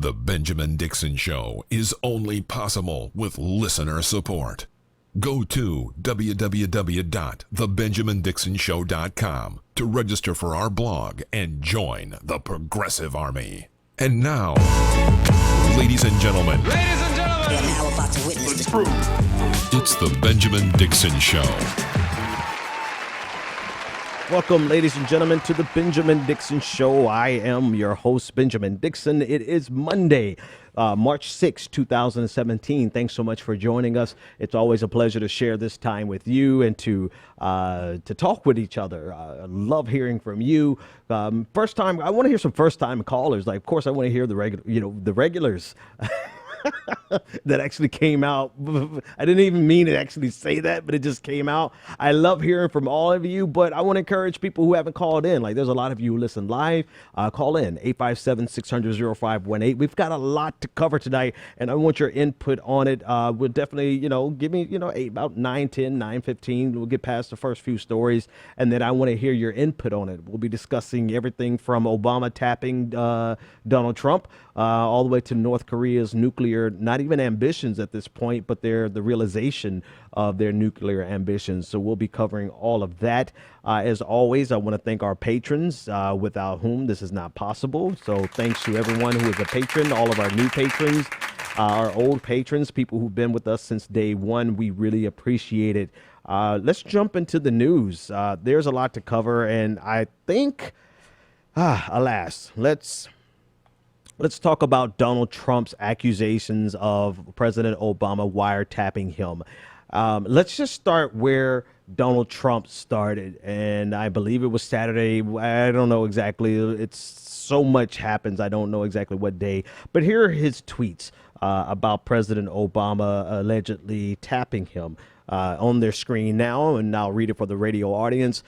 The Benjamin Dixon Show is only possible with listener support. Go to www.thebenjamindixonshow.com to register for our blog and join the Progressive Army. And now, ladies and gentlemen, we are now about to witness the truth. It's the Benjamin Dixon Show. Welcome, ladies and gentlemen, to the Benjamin Dixon Show. I am your host, Benjamin Dixon. It is Monday, March 6, 2017. Thanks so much for joining us. It's always a pleasure to share this time with you and to talk with each other. I love hearing from you. First time, I want to hear some first-time callers. Like, of course, I want to hear the regulars. That actually came out. I didn't even mean to actually say that, but it just came out. I love hearing from all of you, but I want to encourage people who haven't called in. Like, there's a lot of you who listen live. Call in 857-600-0518. We've got a lot to cover tonight, and I want your input on it. We'll definitely, give me, about 9:10, 9:15. We'll get past the first few stories, and then I want to hear your input on it. We'll be discussing everything from Obama tapping Donald Trump all the way to North Korea's nuclear, not even ambitions at this point, but the realization of their nuclear ambitions. So we'll be covering all of that. As always, I want to thank our patrons, without whom this is not possible. So thanks to everyone who is a patron, all of our new patrons, our old patrons, people who've been with us since day one. We really appreciate it. Let's jump into the news. There's a lot to cover, and I think, alas, Let's talk about Donald Trump's accusations of President Obama wiretapping him. Let's just start where Donald Trump started, and I believe it was Saturday. I don't know exactly. It's so much happens. I don't know exactly what day, but here are his tweets about President Obama allegedly tapping him on their screen now, and I'll read it for the radio audience.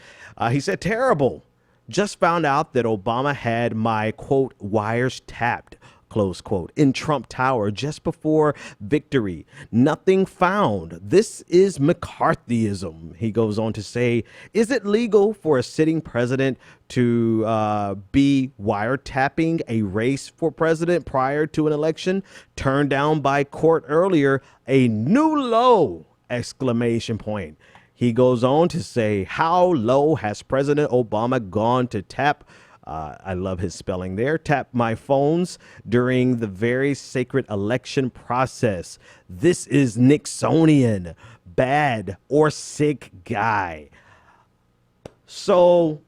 He said, "Terrible. Just found out that Obama had my, quote, wires tapped, close quote, in Trump Tower just before victory. Nothing found. This is McCarthyism." He goes on to say, "Is it legal for a sitting president to be wiretapping a race for president prior to an election? Turned down by court earlier. A new low, exclamation point." He goes on to say, "How low has President Obama gone to tap," I love his spelling there, "tap my phones during the very sacred election process? This is Nixonian, bad or sick guy." So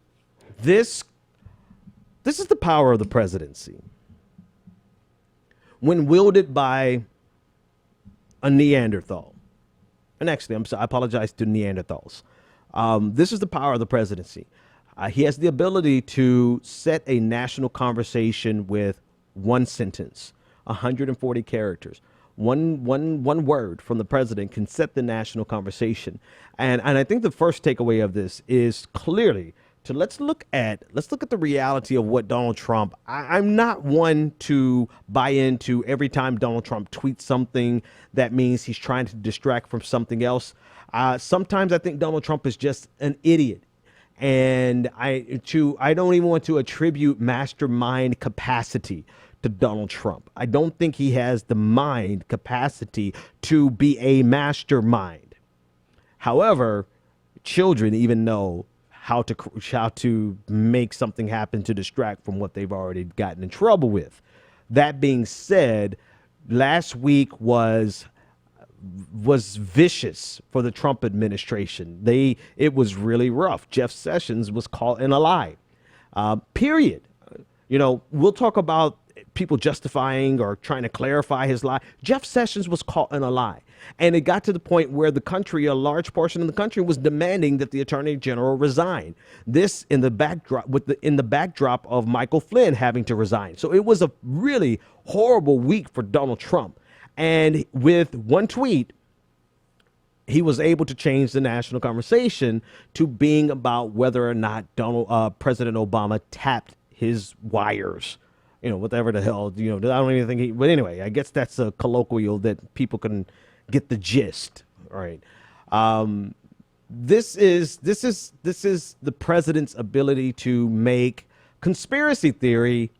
this is the power of the presidency. When wielded by a Neanderthal. And actually, I apologize to Neanderthals. This is the power of the presidency. He has the ability to set a national conversation with one sentence, 140 characters. One word from the president can set the national conversation. And I think the first takeaway of this is clearly let's look at the reality of what Donald Trump. I'm not one to buy into every time Donald Trump tweets something that means he's trying to distract from something else. Sometimes I think Donald Trump is just an idiot. And I don't even want to attribute mastermind capacity to Donald Trump. I don't think he has the mind capacity to be a mastermind. However, children even know how to make something happen to distract from what they've already gotten in trouble with. That being said, last week was vicious for the Trump administration. It was really rough. Jeff Sessions was caught in a lie. Period. We'll talk about people justifying or trying to clarify his lie. Jeff Sessions was caught in a lie. And it got to the point where the country, a large portion of the country, was demanding that the attorney general resign. This in the backdrop of Michael Flynn having to resign. So it was a really horrible week for Donald Trump. And with one tweet, he was able to change the national conversation to being about whether or not President Obama tapped his wires. Whatever the hell, I don't even think but anyway, I guess that's a colloquial that people can get the gist. All right. This is the president's ability to make conspiracy theory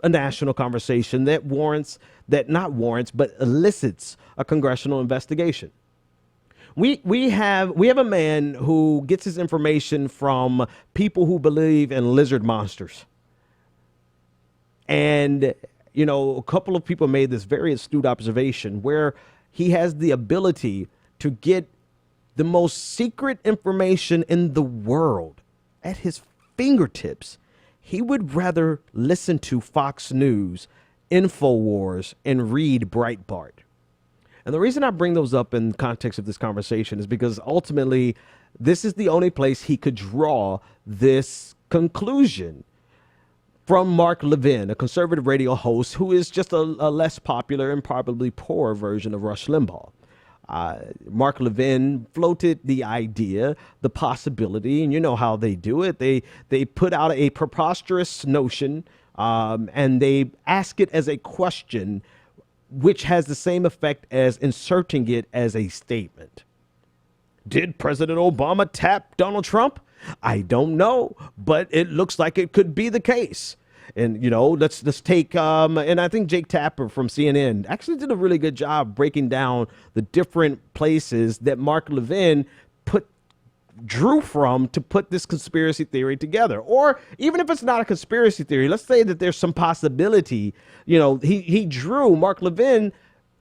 a national conversation that elicits a congressional investigation. We have a man who gets his information from people who believe in lizard monsters. And, you know, a couple of people made this very astute observation where he has the ability to get the most secret information in the world at his fingertips. He would rather listen to Fox News, InfoWars, and read Breitbart. And the reason I bring those up in context of this conversation is because ultimately this is the only place he could draw this conclusion from Mark Levin, a conservative radio host who is just a less popular and probably poorer version of Rush Limbaugh. Mark Levin floated the idea, the possibility, and you know how they do it. They put out a preposterous notion and they ask it as a question, which has the same effect as inserting it as a statement. Did President Obama tap Donald Trump? I don't know, but it looks like it could be the case. And, you know, let's take, and I think Jake Tapper from CNN actually did a really good job breaking down the different places that Mark Levin drew from to put this conspiracy theory together. Or even if it's not a conspiracy theory, let's say that there's some possibility, you know, he drew Mark Levin,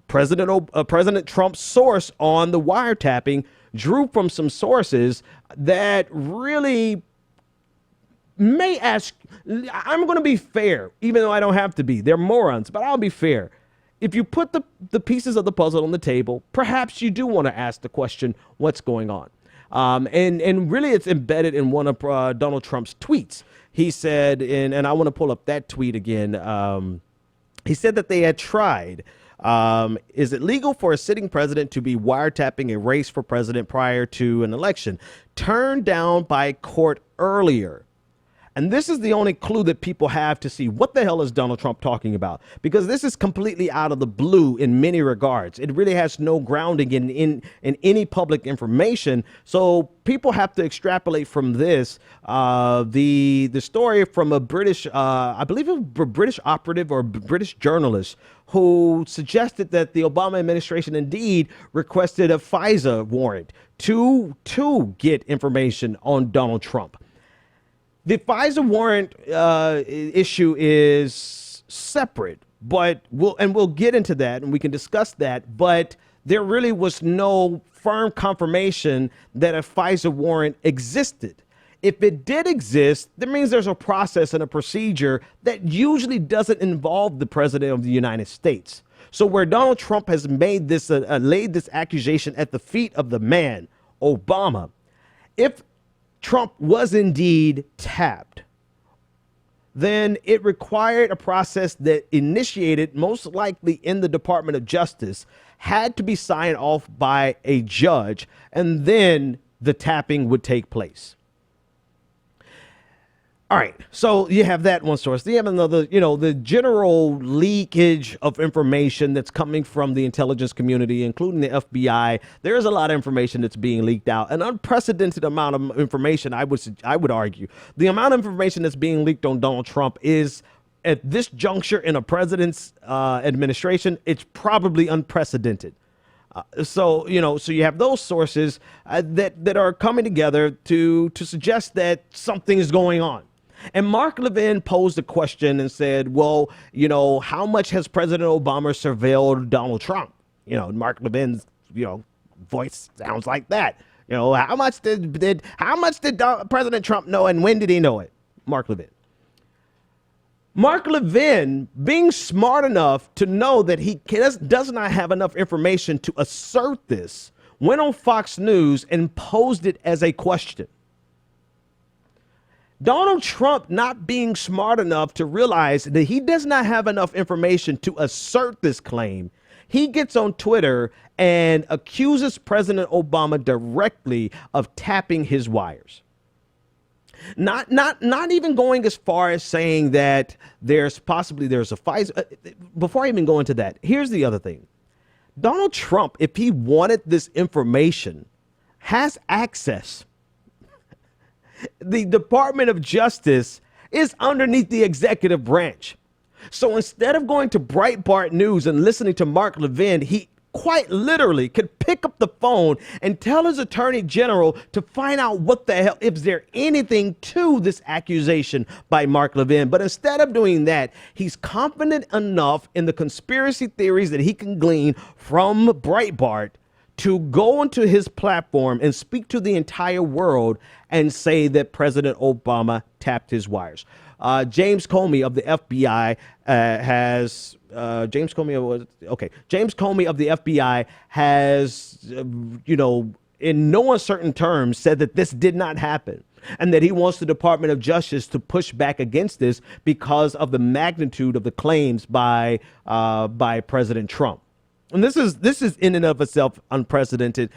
President Trump's source on the wiretapping, drew from some sources that really may ask, I'm going to be fair, even though I don't have to be. They're morons, but I'll be fair. If you put the pieces of the puzzle on the table, perhaps you do want to ask the question, what's going on? And really it's embedded in one of Donald Trump's tweets. He said, and I want to pull up that tweet again. He said that they had tried. Is it legal for a sitting president to be wiretapping a race for president prior to an election? Turned down by court earlier. And this is the only clue that people have to see what the hell is Donald Trump talking about, because this is completely out of the blue in many regards. It really has no grounding in any public information. So people have to extrapolate from this the story from a British, I believe it was a British operative or British journalist who suggested that the Obama administration indeed requested a FISA warrant to get information on Donald Trump. The FISA warrant issue is separate, but we'll get into that and we can discuss that. But there really was no firm confirmation that a FISA warrant existed. If it did exist, that means there's a process and a procedure that usually doesn't involve the president of the United States. So where Donald Trump has made this laid this accusation at the feet of the man, Obama, if Trump was indeed tapped, then it required a process that initiated most likely in the Department of Justice, had to be signed off by a judge, and then the tapping would take place. All right, so you have that one source. You have another, you know, the general leakage of information that's coming from the intelligence community, including the FBI. There is a lot of information that's being leaked out, an unprecedented amount of information. I would argue the amount of information that's being leaked on Donald Trump is, at this juncture in a president's administration, it's probably unprecedented. So you have those sources that are coming together to suggest that something is going on. And Mark Levin posed a question and said, well, you know, how much has President Obama surveilled Donald Trump? You know, Mark Levin's, you know, voice sounds like that. You know, how much did President Trump know, and when did he know it? Mark Levin. Mark Levin, being smart enough to know that he does not have enough information to assert this, went on Fox News and posed it as a question. Donald Trump, not being smart enough to realize that he does not have enough information to assert this claim, he gets on Twitter and accuses President Obama directly of tapping his wires. Not even going as far as saying that there's a FISA. Before I even go into that, here's the other thing. Donald Trump, if he wanted this information, has access. The Department of Justice is underneath the executive branch. So instead of going to Breitbart News and listening to Mark Levin, he quite literally could pick up the phone and tell his attorney general to find out what the hell, if there anything to this accusation by Mark Levin. But instead of doing that, he's confident enough in the conspiracy theories that he can glean from Breitbart to go onto his platform and speak to the entire world and say that President Obama tapped his wires. James Comey of the FBI James Comey of the FBI has, in no uncertain terms said that this did not happen and that he wants the Department of Justice to push back against this because of the magnitude of the claims by President Trump. And this is in and of itself unprecedented,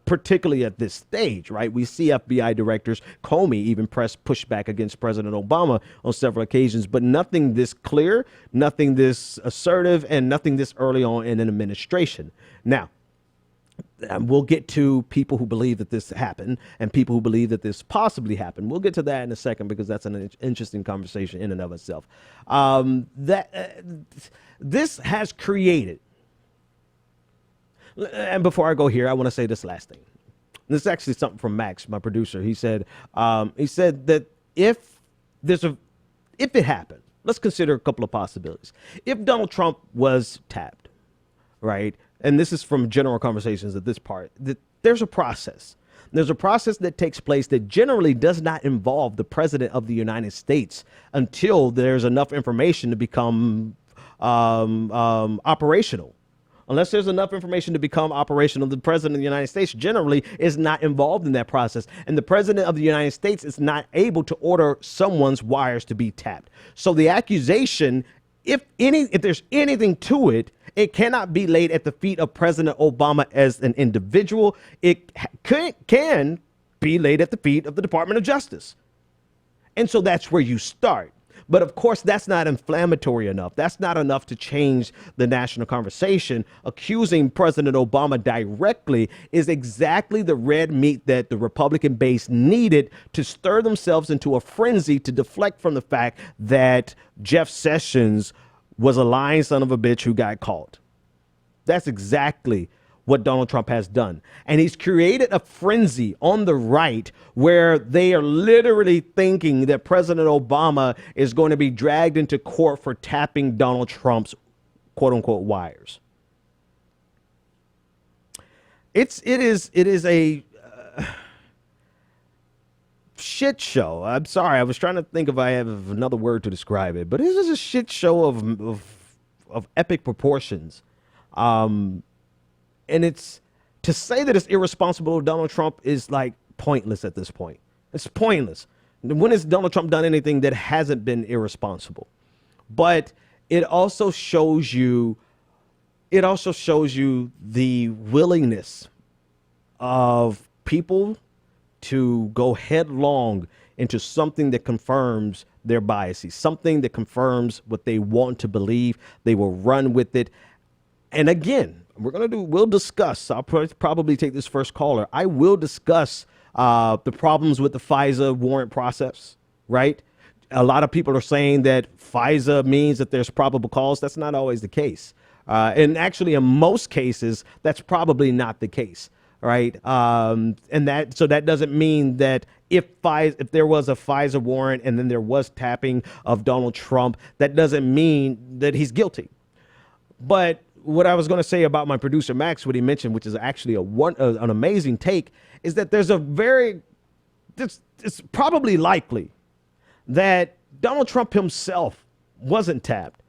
particularly at this stage, right? We see FBI directors, Comey even push back against President Obama on several occasions, but nothing this clear, nothing this assertive, and nothing this early on in an administration. Now, we'll get to people who believe that this happened and people who believe that this possibly happened. We'll get to that in a second because that's an interesting conversation in and of itself. This has created. And before I go here, I want to say this last thing. This is actually something from Max, my producer. He said that if it happened, let's consider a couple of possibilities. If Donald Trump was tapped, right? And this is from general conversations at this part, that there's a process. There's a process that takes place that generally does not involve the president of the United States until there's enough information to become operational. Unless there's enough information to become operational, the president of the United States generally is not involved in that process. And the president of the United States is not able to order someone's wires to be tapped. So the accusation, if there's anything to it, it cannot be laid at the feet of President Obama as an individual. It can be laid at the feet of the Department of Justice. And so that's where you start. But of course, that's not inflammatory enough. That's not enough to change the national conversation. Accusing President Obama directly is exactly the red meat that the Republican base needed to stir themselves into a frenzy to deflect from the fact that Jeff Sessions was a lying son of a bitch who got caught. That's exactly what Donald Trump has done. And he's created a frenzy on the right where they are literally thinking that President Obama is going to be dragged into court for tapping Donald Trump's quote unquote wires. It is a shit show. I'm sorry. I was trying to think if I have another word to describe it, but it is a shit show of epic proportions. And it's to say that it's irresponsible of Donald Trump is like pointless at this point. It's pointless. When has Donald Trump done anything that hasn't been irresponsible? But it also shows you the willingness of people to go headlong into something that confirms their biases, something that confirms what they want to believe. They will run with it. And again, we'll discuss, I'll probably take this first caller. I will discuss the problems with the FISA warrant process, right? A lot of people are saying that FISA means that there's probable cause. That's not always the case. And actually, in most cases, that's probably not the case, right? So that doesn't mean that if there was a FISA warrant and then there was tapping of Donald Trump, that doesn't mean that he's guilty. But what I was going to say about my producer, Max, what he mentioned, which is actually an amazing take, is that it's probably likely that Donald Trump himself wasn't tapped.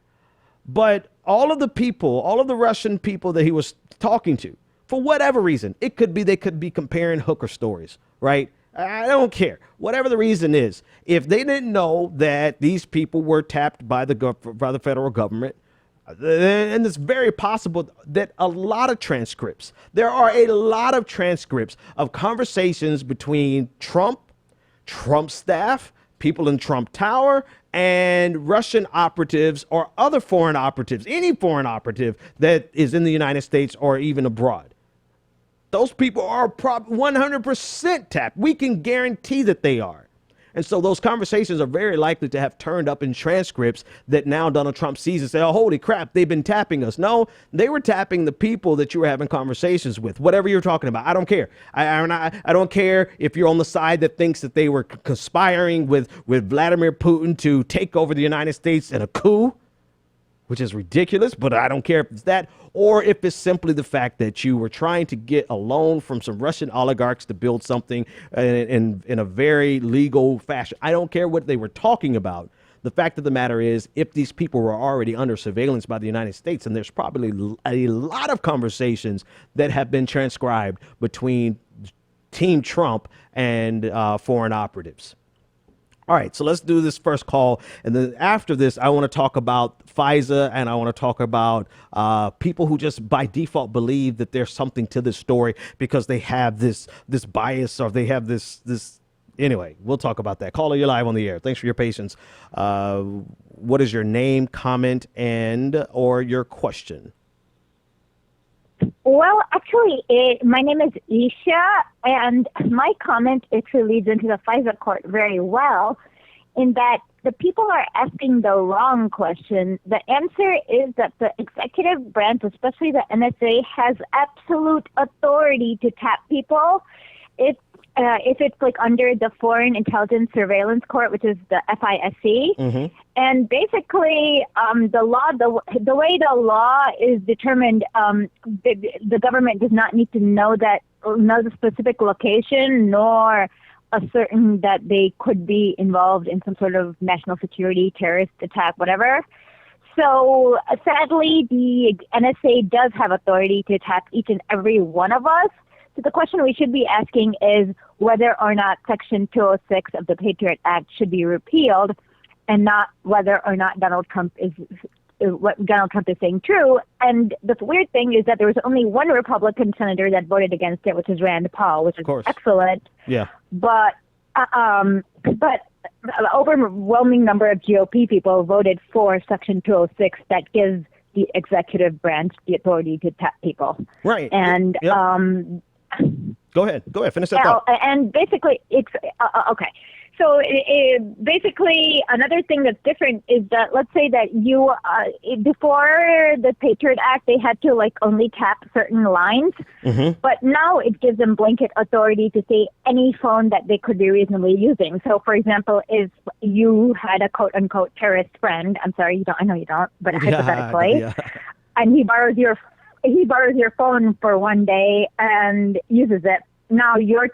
But all of the Russian people that he was talking to, for whatever reason, they could be comparing hooker stories, right? I don't care. Whatever the reason is, if they didn't know that these people were tapped by the federal government, and it's very possible that there are a lot of transcripts of conversations between Trump staff, people in Trump Tower, and Russian operatives or other foreign operatives, any foreign operative that is in the United States or even abroad. Those people are 100% tapped. We can guarantee that they are. And so those conversations are very likely to have turned up in transcripts that now Donald Trump sees and say, oh, holy crap, they've been tapping us. No, they were tapping the people that you were having conversations with, whatever you're talking about. I don't care. I don't care if you're on the side that thinks that they were conspiring with Vladimir Putin to take over the United States in a coup, which is ridiculous, but I don't care if it's that, or if it's simply the fact that you were trying to get a loan from some Russian oligarchs to build something in a very legal fashion. I don't care what they were talking about. The fact of the matter is, if these people were already under surveillance by the United States, and there's probably a lot of conversations that have been transcribed between Team Trump and foreign operatives. All right, so let's do this first call. And then after this, I want to talk about FISA, and I want to talk about people who just by default believe that there's something to this story because they have this bias, or they have this. Anyway, we'll talk about that. Caller, you're live on the air. Thanks for your patience. What is your name, comment, and or your question? Well, actually, my name is Isha, and my comment actually leads into the FISA court very well, in that the people are asking the wrong question. The answer is that the executive branch, especially the NSA, has absolute authority to tap people if it's like under the Foreign Intelligence Surveillance Court, which is the FISC. Mm-hmm. And basically, the way the law is determined, the government does not need to know the specific location, nor ascertain that they could be involved in some sort of national security, terrorist attack, whatever. So sadly, the NSA does have authority to tap each and every one of us. So the question we should be asking is whether or not Section 206 of the Patriot Act should be repealed, and not whether or not what Donald Trump is saying true. And the weird thing is that there was only one Republican senator that voted against it, which is Rand Paul, which is excellent. Yeah. But an overwhelming number of GOP people voted for Section 206 that gives the executive branch the authority to tap people. Right. And Go ahead. Finish that thought. And basically, it's okay. So basically, another thing that's different is that, let's say that you, before the Patriot Act, they had to only tap certain lines, mm-hmm. but now it gives them blanket authority to say any phone that they could be reasonably using. So, for example, if you had a quote unquote terrorist friend, I'm sorry, you don't, I know you don't, but hypothetically, and he borrows your phone for one day and uses it. Now your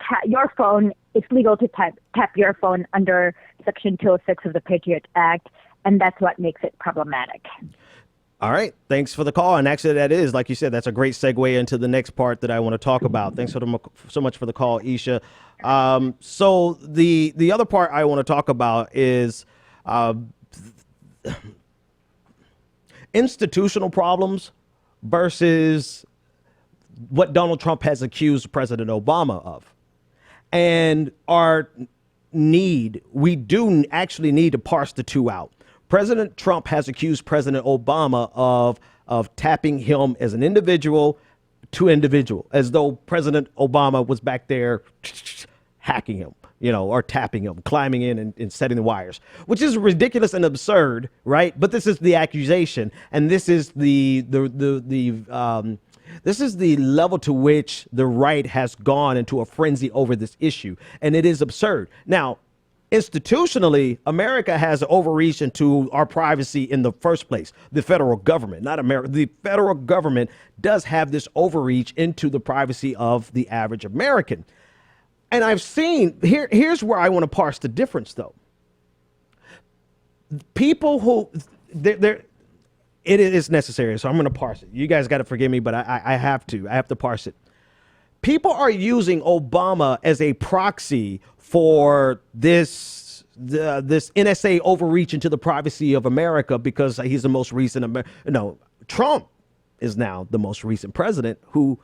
phone, it's legal to tap your phone under Section 206 of the Patriot Act, and that's what makes it problematic. All right. Thanks for the call. And actually, that is, like you said, that's a great segue into the next part that I want to talk about. Thanks so much for the call, Isha. So the other part I want to talk about is institutional problems versus what Donald Trump has accused President Obama of. And we do actually need to parse the two out. President Trump has accused President Obama of tapping him as an individual to individual, as though President Obama was back there hacking him, or tapping him, climbing in and setting the wires, which is ridiculous and absurd, right? But this is the accusation, and this is the level to which the right has gone into a frenzy over this issue, and it is absurd. Now, institutionally, America has overreach into our privacy in the first place. The federal government, not America. The federal government does have this overreach into the privacy of the average American. And I've seen, here's where I want to parse the difference, though. People who, it is necessary, so I'm going to parse it. You guys got to forgive me, but I have to parse it. People are using Obama as a proxy for this NSA overreach into the privacy of America because he's the most recent. Trump is now the most recent president who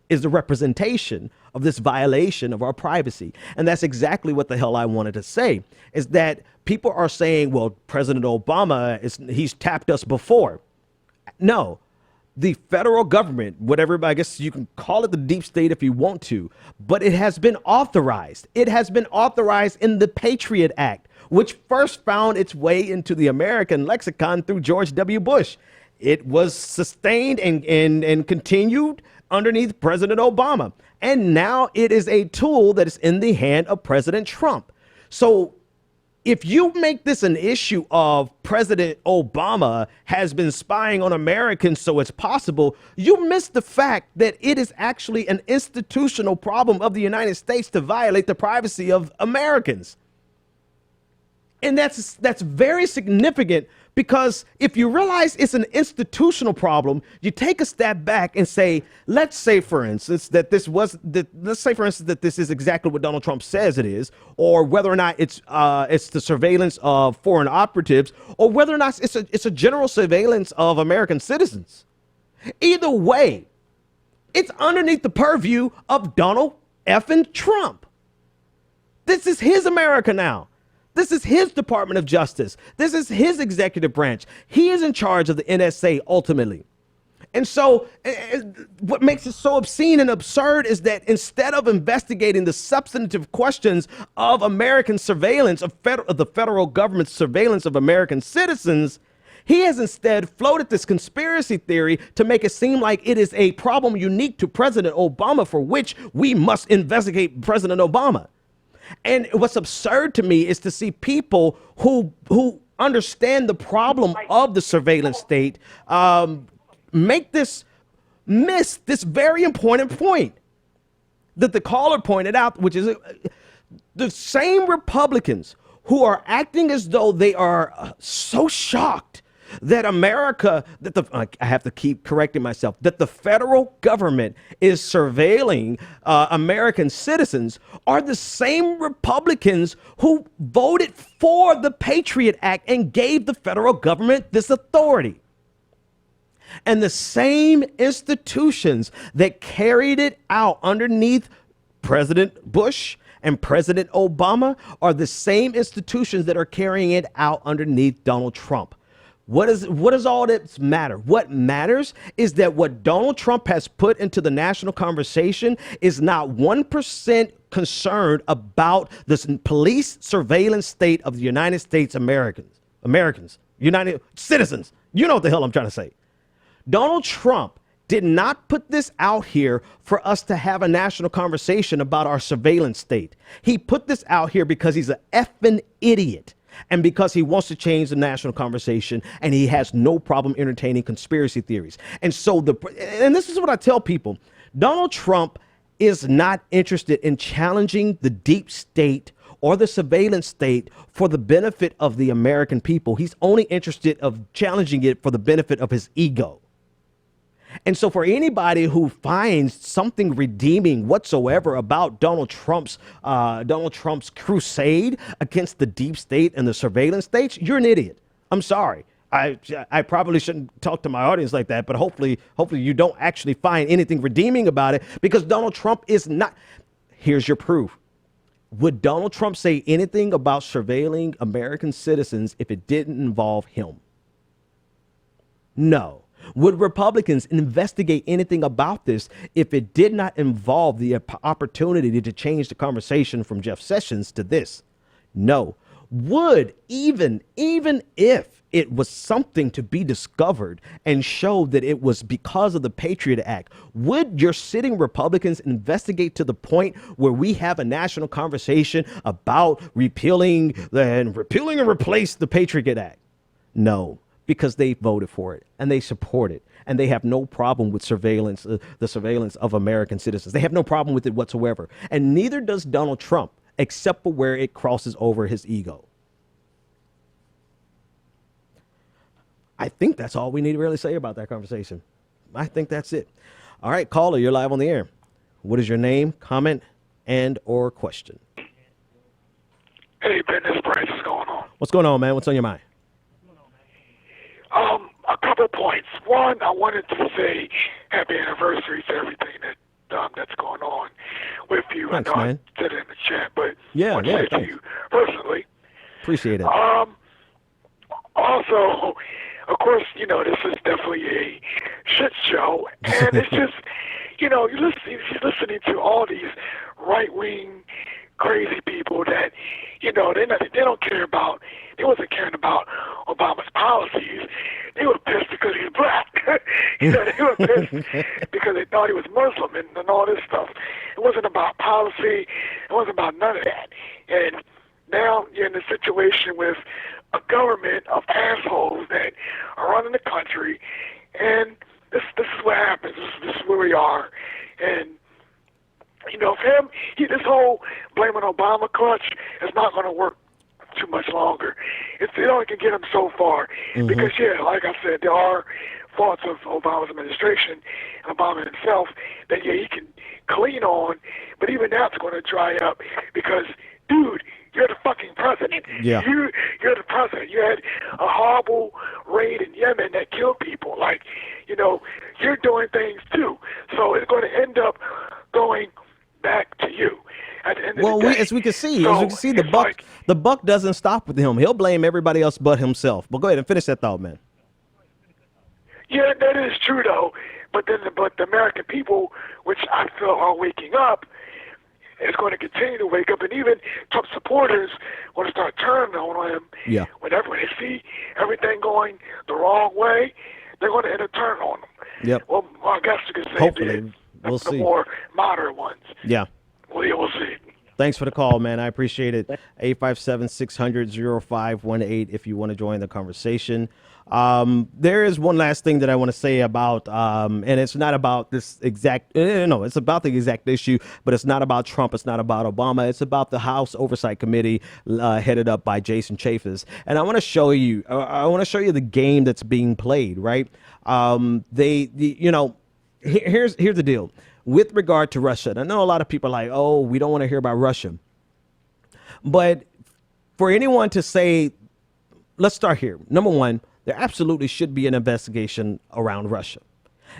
is the representation of this violation of our privacy. And that's exactly what the hell I wanted to say, is that people are saying, well, President Obama, he's tapped us before. No, the federal government, whatever, I guess you can call it the deep state if you want to, but it has been authorized. It has been authorized in the Patriot Act, which first found its way into the American lexicon through George W. Bush. It was sustained and continued underneath President Obama. And now it is a tool that is in the hand of President Trump. So if you make this an issue of President Obama has been spying on Americans so it's possible, you miss the fact that it is actually an institutional problem of the United States to violate the privacy of Americans. And that's very significant, because if you realize it's an institutional problem, you take a step back and say, let's say, for instance, that this is exactly what Donald Trump says it is, or whether or not it's the surveillance of foreign operatives, or whether or not it's a general surveillance of American citizens. Either way, it's underneath the purview of Donald effing Trump. This is his America now. This is his Department of Justice. This is his executive branch. He is in charge of the NSA ultimately. And so what makes it so obscene and absurd is that instead of investigating the substantive questions of American surveillance, of the federal government's surveillance of American citizens, he has instead floated this conspiracy theory to make it seem like it is a problem unique to President Obama, for which we must investigate President Obama. And what's absurd to me is to see people who understand the problem of the surveillance state miss this very important point that the caller pointed out, which is the same Republicans who are acting as though they are so shocked that I have to keep correcting myself, that the federal government is surveilling American citizens, are the same Republicans who voted for the Patriot Act and gave the federal government this authority. And the same institutions that carried it out underneath President Bush and President Obama are the same institutions that are carrying it out underneath Donald Trump. What does all this matter? What matters is that what Donald Trump has put into the national conversation is not 1% concerned about this police surveillance state of the United States Americans, United citizens. You know what the hell I'm trying to say. Donald Trump did not put this out here for us to have a national conversation about our surveillance state. He put this out here because he's an effing idiot. And because he wants to change the national conversation, and he has no problem entertaining conspiracy theories. And so and this is what I tell people. Donald Trump is not interested in challenging the deep state or the surveillance state for the benefit of the American people. He's only interested of challenging it for the benefit of his ego. And so for anybody who finds something redeeming whatsoever about Donald Trump's crusade against the deep state and the surveillance states, you're an idiot. I'm sorry. I probably shouldn't talk to my audience like that, but hopefully you don't actually find anything redeeming about it, because Donald Trump is not. Here's your proof. Would Donald Trump say anything about surveilling American citizens if it didn't involve him? No. Would Republicans investigate anything about this if it did not involve the opportunity to change the conversation from Jeff Sessions to this? No. Would, even if it was something to be discovered and showed that it was because of the Patriot Act, would your sitting Republicans investigate to the point where we have a national conversation about repealing and replace the Patriot Act? No. Because they voted for it and they support it, and they have no problem with surveillance, the surveillance of American citizens. They have no problem with it whatsoever. And neither does Donald Trump, except for where it crosses over his ego. I think that's all we need to really say about that conversation. I think that's it. All right, caller, you're live on the air. What is your name, comment, and or question? Hey, Ben, this is Bryce. What's going on? What's going on, man? What's on your mind? A couple points. One, I wanted to say happy anniversary to everything that's going on with you. Thanks, I know man. I said it in the chat, but Yeah, I want to say it to thanks. you personally. Appreciate it. Also, of course, this is definitely a shit show, and it's just, you're listening to all these right-wing crazy people that, they don't care about, they wasn't caring about Obama's policies. They were pissed because he's black. They were pissed because they thought he was Muslim and all this stuff. It wasn't about policy. It wasn't about none of that. And now you're in a situation with a government of assholes that are running the country, and this is what happens. This is where we are. And for him, this whole blaming Obama clutch is not going to work too much longer. It only can get him so far. Because, like I said, there are faults of Obama's administration and Obama himself that, he can clean on, but even that's going to dry up because, dude, you're the fucking president. Yeah. You're the president. You had a horrible raid in Yemen that killed people. Like, you're doing things too. So it's going to end up going back to you. At the end of the day. As we can see, the buck doesn't stop with him. He'll blame everybody else but himself. But go ahead and finish that thought, man. Yeah, that is true though. But the American people, which I feel are waking up, is going to continue to wake up, and even Trump supporters want to start turning on him. Yeah. Whenever they see everything going the wrong way, they're going to end up turning on him. Yep. Well, I guess you could say hopefully we'll the see. more moderate ones. Yeah. Well, yeah, we'll see. Thanks for the call, man. I appreciate it. 857-600-0518 if you want to join the conversation. There is one last thing that I want to say about, and it's not about this exact, it's about the exact issue, but it's not about Trump. It's not about Obama. It's about the House Oversight Committee headed up by Jason Chaffetz. And I want to show you the game that's being played, right? Here's the deal. With regard to Russia, and I know a lot of people are like, oh, we don't want to hear about Russia. But for anyone to say, let's start here. Number one, there absolutely should be an investigation around Russia.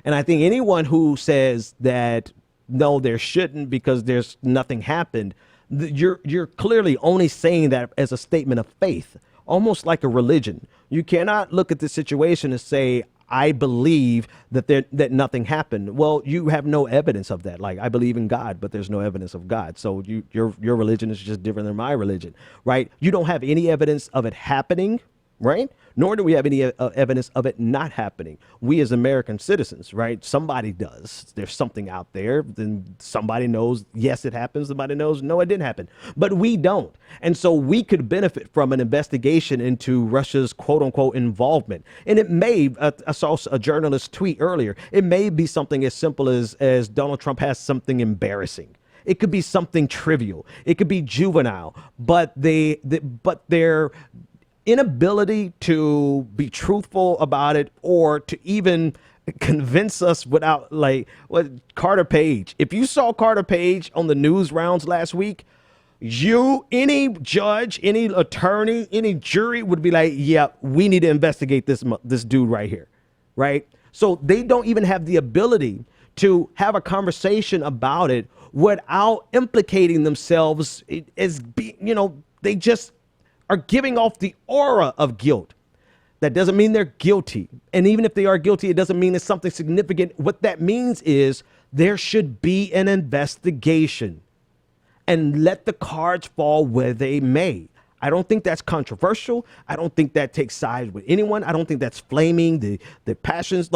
And I think anyone who says that, no, there shouldn't because there's nothing happened, you're clearly only saying that as a statement of faith, almost like a religion. You cannot look at the situation and say, I believe that nothing happened. Well, you have no evidence of that. Like, I believe in God, but there's no evidence of God. So your religion is just different than my religion, right? You don't have any evidence of it happening, right? Nor do we have any evidence of it not happening. We as American citizens, right? Somebody does. There's something out there. Then somebody knows, yes, it happens. Somebody knows, no, it didn't happen. But we don't. And so we could benefit from an investigation into Russia's quote unquote involvement. And it may, I saw a journalist tweet earlier, it may be something as simple as Donald Trump has something embarrassing. It could be something trivial. It could be juvenile. But their inability to be truthful about it or to even convince us without, like, what Carter Page. If you saw Carter Page on the news rounds last week, any judge, any attorney, any jury would be like, yeah, we need to investigate this dude right here, right? So they don't even have the ability to have a conversation about it without implicating themselves as being, they just are giving off the aura of guilt. That doesn't mean they're guilty. And even if they are guilty, it doesn't mean it's something significant. What that means is there should be an investigation and let the cards fall where they may. I don't think that's controversial. I don't think that takes sides with anyone. I don't think that's flaming the passions,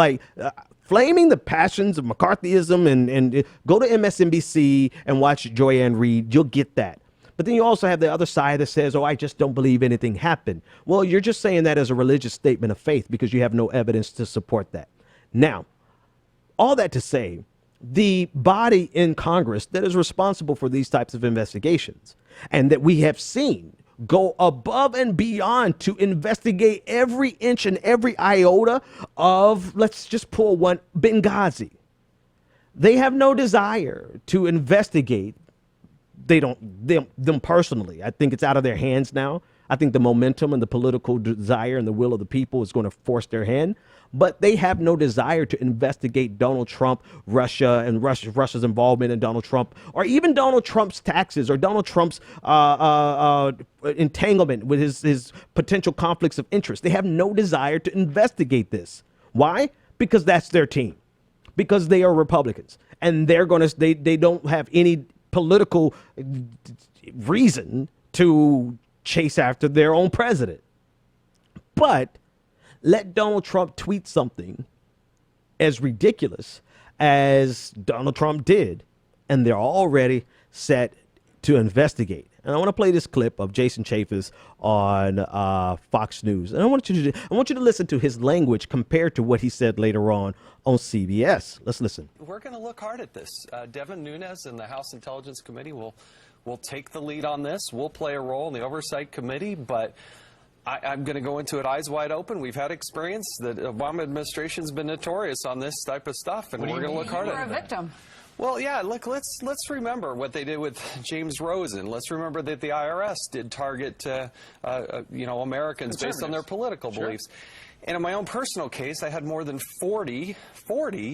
flaming the passions of McCarthyism and go to MSNBC and watch Joyanne Reid. You'll get that. But then you also have the other side that says, oh, I just don't believe anything happened. Well, you're just saying that as a religious statement of faith because you have no evidence to support that. Now, all that to say, the body in Congress that is responsible for these types of investigations and that we have seen go above and beyond to investigate every inch and every iota of, let's just pull one, Benghazi. They have no desire to investigate. Them personally. I think it's out of their hands now. I think the momentum and the political desire and the will of the people is going to force their hand. But they have no desire to investigate Donald Trump, Russia, and Russia's involvement in Donald Trump, or even Donald Trump's taxes, or Donald Trump's entanglement with his potential conflicts of interest. They have no desire to investigate this. Why? because that's their team, because they are Republicans, and they don't have any political reason to chase after their own president. But let Donald Trump tweet something as ridiculous as Donald Trump did, and they're already set to investigate. And I want to play this clip of Jason Chaffetz on Fox News, and I want you to listen to his language compared to what he said later on CBS. Let's listen. We're going to look hard at this. Devin Nunes and the House Intelligence Committee will take the lead on this. We'll play a role in the Oversight Committee, but I'm going to go into it eyes wide open. We've had experience. The Obama administration's been notorious on this type of stuff, and we're going to look hard at it. You're a victim. Well, yeah, look, let's remember what they did with James Rosen. Let's remember that the IRS did target, Americans based on their political beliefs. And in my own personal case, I had more than 40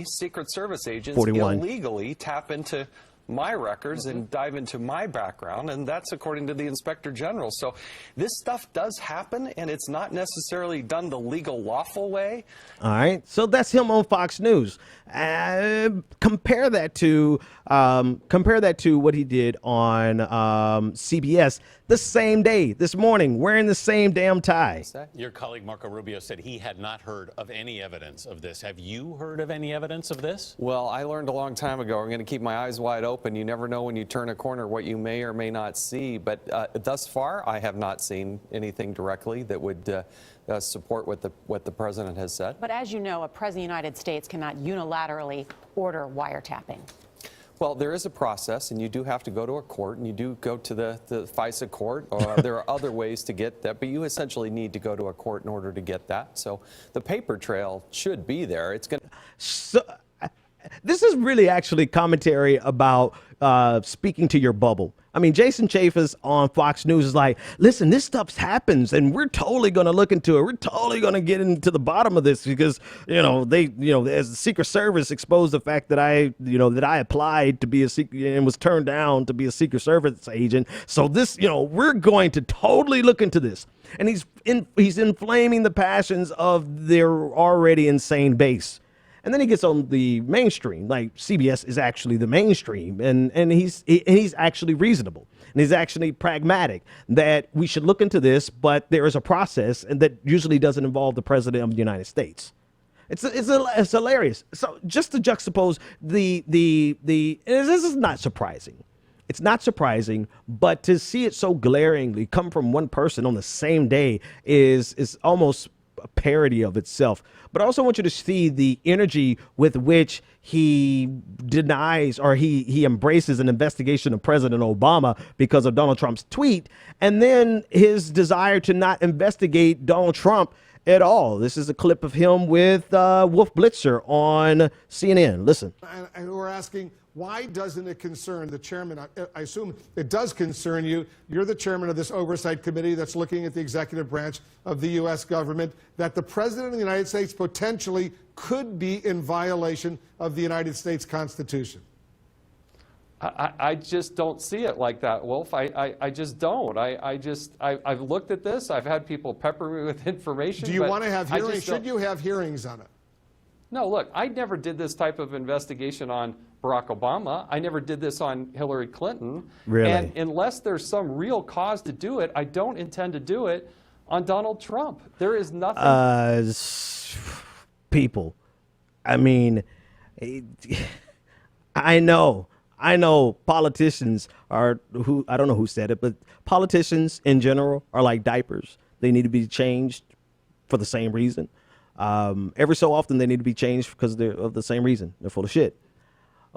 Secret Service agents 41. illegally tap into my records and dive into my background, and that's according to the Inspector General. So this stuff does happen, and it's not necessarily done the legal, lawful way. All right, so that's him on Fox News. Compare that to what he did on CBS the same day, this morning, wearing the same damn tie. Your colleague Marco Rubio said he had not heard of any evidence of this. Have you heard of any evidence of this? Well, I learned a long time ago, I'm going to keep my eyes wide open. You never know when you turn a corner what you may or may not see. But thus far, I have not seen anything directly that would support what the president has said. But as you know, a president of the United States cannot unilaterally order wiretapping. Well, there is a process, and you do have to go to a court, and you do go to the FISA court, or there are other ways to get that, but you essentially need to go to a court in order to get that. So the paper trail should be there. It's going to... So, this is really actually commentary about speaking to your bubble. I mean, Jason Chaffetz on Fox News is like, listen, this stuff happens, and we're totally going to look into it. We're totally going to get into the bottom of this because, as the Secret Service exposed the fact that I applied to be a secret and was turned down to be a Secret Service agent. So this, we're going to totally look into this. And he's inflaming the passions of their already insane base. And then he gets on the mainstream, like CBS is actually the mainstream, and he's actually reasonable, and he's actually pragmatic that we should look into this, but there is a process, and that usually doesn't involve the president of the United States. It's hilarious. So just to juxtapose this is not surprising. It's not surprising, but to see it so glaringly come from one person on the same day is almost a parody of itself. But I also want you to see the energy with which he denies or he embraces an investigation of President Obama because of Donald Trump's tweet, and then his desire to not investigate Donald Trump at all. This is a clip of him with Wolf Blitzer on CNN. Listen. And we're asking, why doesn't it concern the chairman? I assume it does concern you. You're the chairman of this oversight committee that's looking at the executive branch of the U.S. government, that the president of the United States potentially could be in violation of the United States Constitution. I just don't see it like that, Wolf. I just don't. I've looked at this. I've had people pepper me with information. Do you want to have hearings? Should you have hearings on it? No, look, I never did this type of investigation on Barack Obama. I never did this on Hillary Clinton. Really? And unless there's some real cause to do it, I don't intend to do it on Donald Trump. There is nothing. People, I mean, I know politicians are I don't know who said it, but politicians in general are like diapers. They need to be changed for the same reason. Every so often they need to be changed because they're of the same reason. They're full of shit.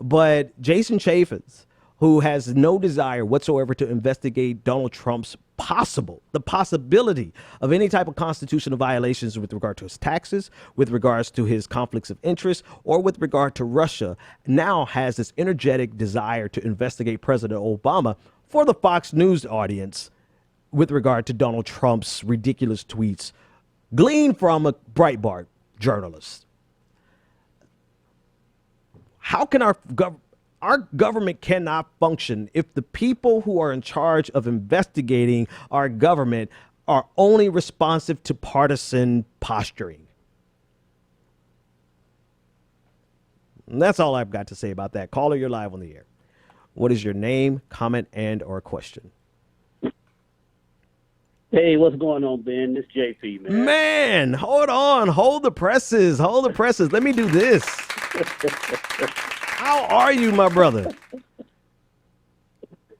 But Jason Chaffetz, who has no desire whatsoever to investigate Donald Trump's possibility of any type of constitutional violations with regard to his taxes, with regards to his conflicts of interest, or with regard to Russia, now has this energetic desire to investigate President Obama for the Fox News audience with regard to Donald Trump's ridiculous tweets gleaned from a Breitbart journalist. How can our government cannot function if the people who are in charge of investigating our government are only responsive to partisan posturing? And that's all I've got to say about that. Caller, you're live on the air. What is your name, comment, and or question? Hey, what's going on, Ben? This JP, man. Man, hold on. Hold the presses. Hold the presses. Let me do this. How are you, my brother?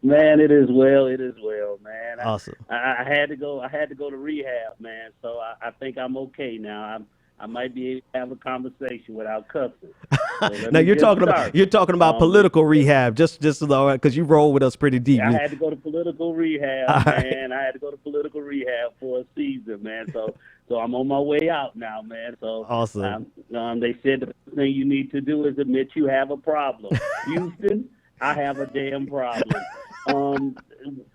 Man, it is well. It is well, man. Awesome. I had to go. I had to go to rehab, man. So I think I'm okay now. I might be able to have a conversation without cussing. So now you're talking about political rehab, just because you roll with us pretty deep. I had to go to political rehab, man. I had to go to political rehab for a season, man. So I'm on my way out now, man. So awesome. They said the first thing you need to do is admit you have a problem. Houston, I have a damn problem.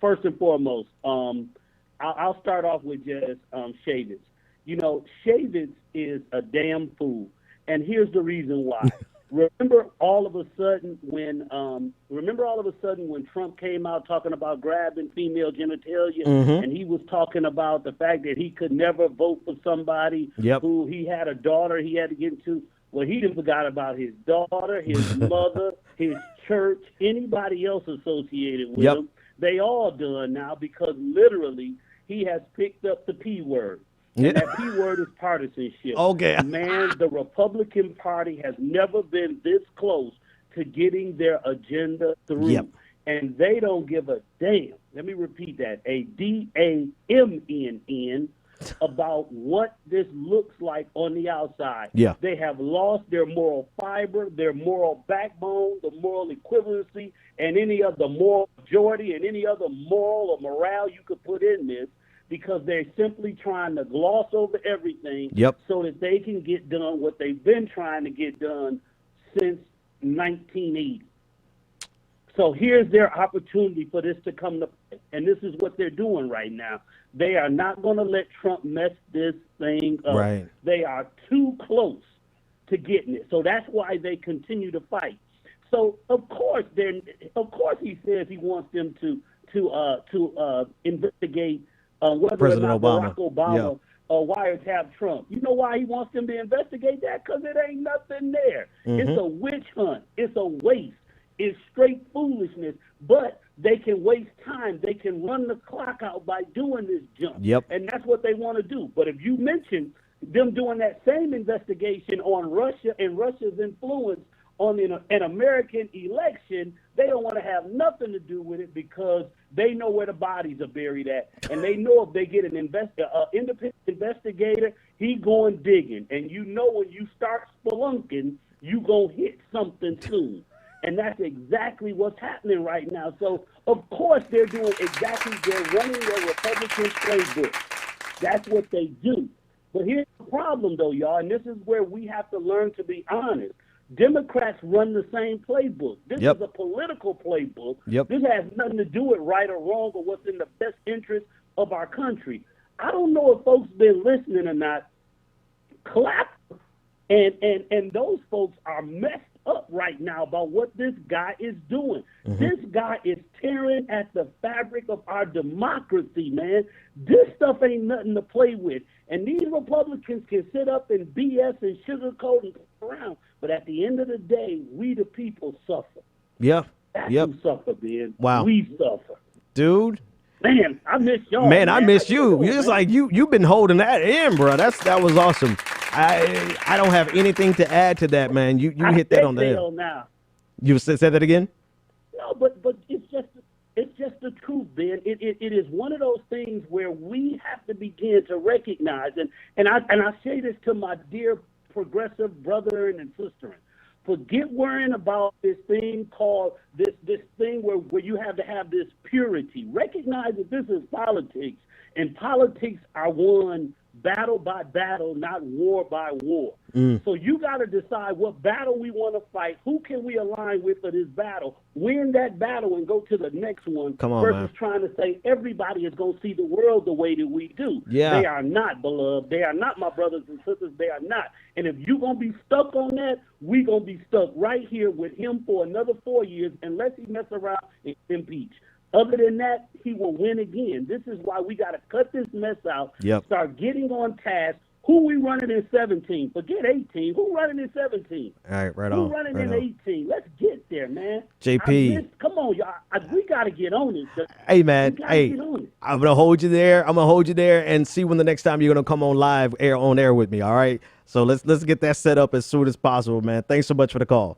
First and foremost, I'll start off with just Shavitz. You know, Shavitz is a damn fool, and here's the reason why. Remember all of a sudden when Trump came out talking about grabbing female genitalia, and he was talking about the fact that he could never vote for somebody who he had a daughter he had to get into. Well, he didn't forgot about his daughter, his mother, his church, anybody else associated with him. They all done now because literally he has picked up the P word. And that P word is partisanship. Okay. Man, the Republican Party has never been this close to getting their agenda through. And they don't give a damn. Let me repeat that. A DAMNN about what this looks like on the outside. They have lost their moral fiber, their moral backbone, the moral equivalency, and any other moral majority and any other moral or morale you could put in this, because they're simply trying to gloss over everything so that they can get done what they've been trying to get done since 1980. So here's their opportunity for this to come to play, and this is what they're doing right now. They are not going to let Trump mess this thing up. Right. They are too close to getting it, so that's why they continue to fight. So of course he says he wants them to investigate whether President or not Obama. Barack Obama wiretap Trump. You know why he wants them to investigate that? Because it ain't nothing there. It's a witch hunt. It's a waste. It's straight foolishness. But they can waste time. They can run the clock out by doing this junk. And that's what they want to do. But if you mention them doing that same investigation on Russia and Russia's influence on an American election, they don't want to have nothing to do with it because they know where the bodies are buried at. And they know if they get an independent investigator, he going digging. And you know when you start spelunking, you going to hit something soon. And that's exactly what's happening right now. So, of course, they're running their Republican playbook. That's what they do. But here's the problem, though, y'all, and this is where we have to learn to be honest. Democrats run the same playbook. This is a political playbook. This has nothing to do with right or wrong or what's in the best interest of our country. I don't know if folks been listening or not. Clap. And those folks are messed up right now about what this guy is doing. This guy is tearing at the fabric of our democracy, man. This stuff ain't nothing to play with. And these Republicans can sit up and BS and sugarcoat and around. But at the end of the day, we the people suffer. That's who suffer, man. Wow. We suffer. Dude. Man, I miss y'all. Man, I miss you. It's like you've been holding that in, bro. That was awesome. I don't have anything to add to that, man. You hit that on the head. Now. You said that again? No, but it's just the truth, Ben. It is one of those things where we have to begin to recognize, and I say this to my dear progressive brother and sister. Forget worrying about this thing called this thing where you have to have this purity. Recognize that this is politics, and politics are won battle by battle, not war by war. So you got to decide what battle we want to fight. Who can we align with for this battle? Win that battle and go to the next one. Come on, versus man. trying to say everybody is going to see the world the way that we do. They are not, beloved. They are not, my brothers and sisters. They are not. And if you're going to be stuck on that, we're going to be stuck right here with him for another 4 years unless he mess around and impeach. Other than that, he will win again. This is why we got to cut this mess out, start getting on task. Who we running in 17? Forget 18. Who running in 17? All right, right Who on. running right in on. 18? Let's get there, man. JP. Come on, y'all. We got to get on it. Hey, man. We gotta Hey, get on it. I'm going to hold you there. I'm going to hold you there and see when the next time you're going to come on live, on air with me. All right. So let's get that set up as soon as possible, man. Thanks so much for the call.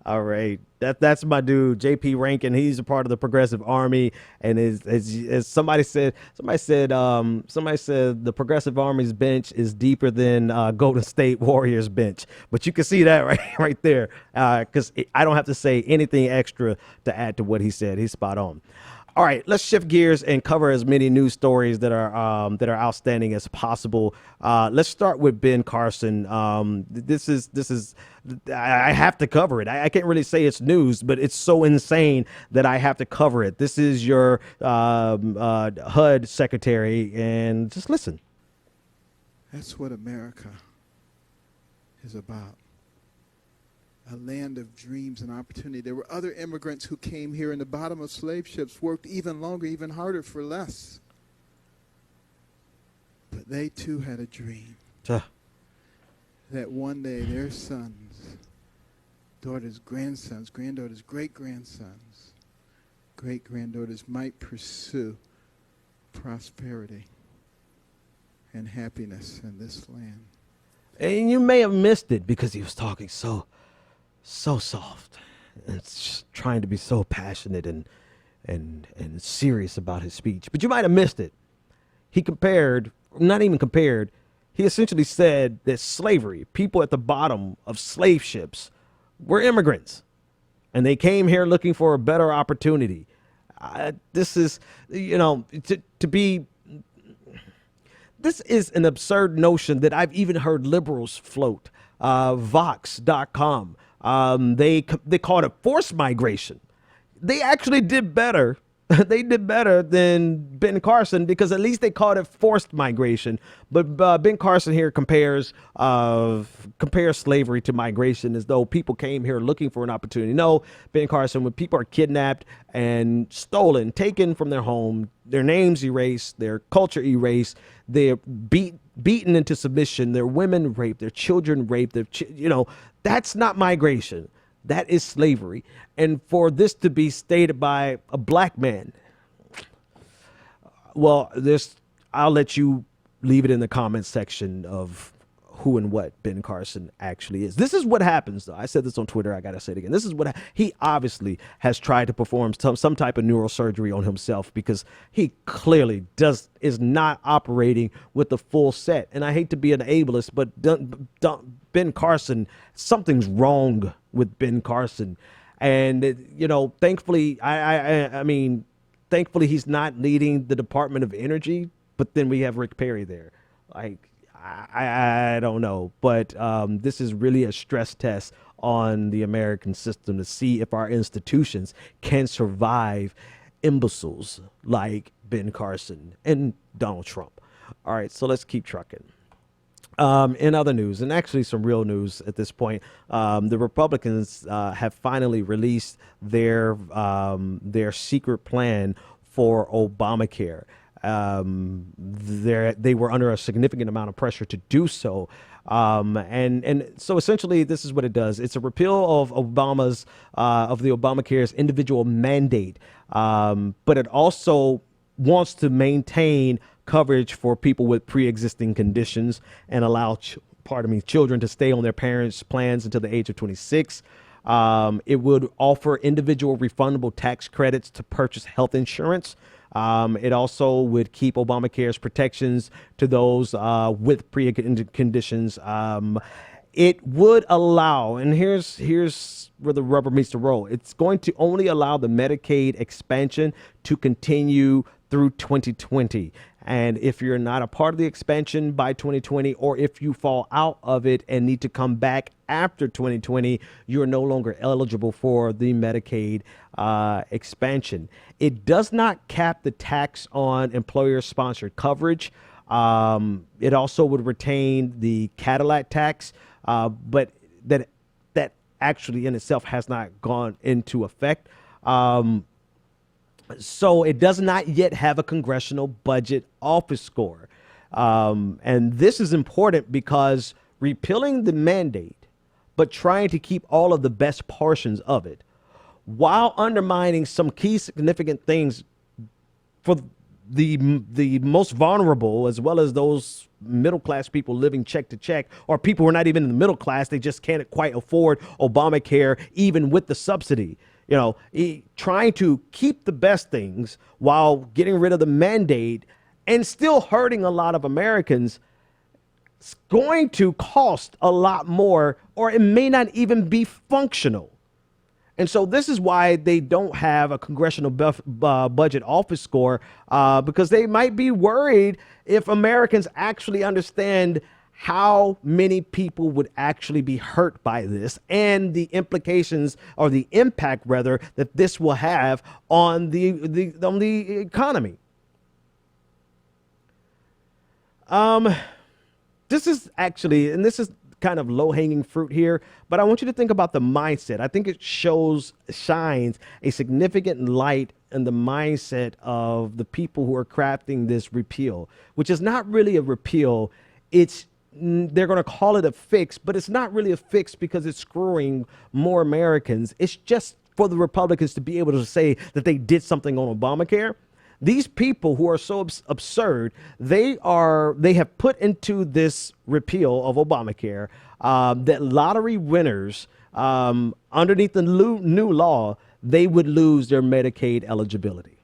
All right, that's my dude, JP Rankin. He's a part of the Progressive Army, and as somebody said the Progressive Army's bench is deeper than Golden State Warriors bench. But you can see that right there, because I don't have to say anything extra to add to what he said. He's spot on. All right, let's shift gears and cover as many news stories that are outstanding as possible. Let's start with Ben Carson. This is I have to cover it. I can't really say it's news, but it's so insane that I have to cover it. This is your HUD secretary, and just listen. That's what America is about. A land of dreams and opportunity. There were other immigrants who came here in the bottom of slave ships, worked even longer, even harder for less. But they too had a dream that one day their sons, daughters, grandsons, granddaughters, great-grandsons, great-granddaughters might pursue prosperity and happiness in this land. And you may have missed it because he was talking so soft and just trying to be so passionate and serious about his speech. But you might have missed it. He he essentially said that slavery, people at the bottom of slave ships, were immigrants. And they came here looking for a better opportunity. This is, this is an absurd notion that I've even heard liberals float. Vox.com. They called it forced migration. They actually did better. They did better than Ben Carson because at least they called it forced migration. But Ben Carson here compares slavery to migration as though people came here looking for an opportunity. No, Ben Carson, when people are kidnapped and stolen, taken from their home, their names erased, their culture erased, they're beaten into submission, their women raped, their children raped, that's not migration. That is slavery. And for this to be stated by a black man, well, I'll let you leave it in the comments section of who and what Ben Carson actually is. This is what happens, though. I said this on Twitter. I got to say it again. This is what he obviously has tried to perform some type of neurosurgery on himself because he clearly is not operating with the full set. And I hate to be an ableist, but Ben Carson, something's wrong with Ben Carson. And, thankfully, thankfully he's not leading the Department of Energy, but then we have Rick Perry there. I don't know, but this is really a stress test on the American system to see if our institutions can survive imbeciles like Ben Carson and Donald Trump. All right, so let's keep trucking. In other news, and actually some real news at this point, the Republicans have finally released their secret plan for Obamacare. They were under a significant amount of pressure to do so. And so essentially this is what it does. It's a repeal of the Obamacare's individual mandate. But it also wants to maintain coverage for people with pre-existing conditions and allow children to stay on their parents' plans until the age of 26. It would offer individual refundable tax credits to purchase health insurance. It also would keep Obamacare's protections to those with pre-existing conditions. It would allow, and here's where the rubber meets the road. It's going to only allow the Medicaid expansion to continue through 2020. And if you're not a part of the expansion by 2020, or if you fall out of it and need to come back after 2020, you're no longer eligible for the Medicaid expansion. It does not cap the tax on employer-sponsored coverage. It also would retain the Cadillac tax, but that actually in itself has not gone into effect. So it does not yet have a congressional budget office score. And this is important because repealing the mandate, but trying to keep all of the best portions of it, while undermining some key significant things for the most vulnerable, as well as those middle class people living check to check, or people who are not even in the middle class, they just can't quite afford Obamacare, even with the subsidy. You know, trying to keep the best things while getting rid of the mandate and still hurting a lot of Americans. It's going to cost a lot more, or it may not even be functional. And so this is why they don't have a congressional budget office score, because they might be worried if Americans actually understand how many people would actually be hurt by this and the implications, or the impact rather, that this will have on the economy. This is actually, and this is kind of low-hanging fruit here, but I want you to think about the mindset. I think it shines a significant light in the mindset of the people who are crafting this repeal, which is not really a repeal. They're going to call it a fix, but it's not really a fix because it's screwing more Americans. It's just for the Republicans to be able to say that they did something on Obamacare. These people who are so absurd, they have put into this repeal of Obamacare that lottery winners, underneath the new law, they would lose their Medicaid eligibility.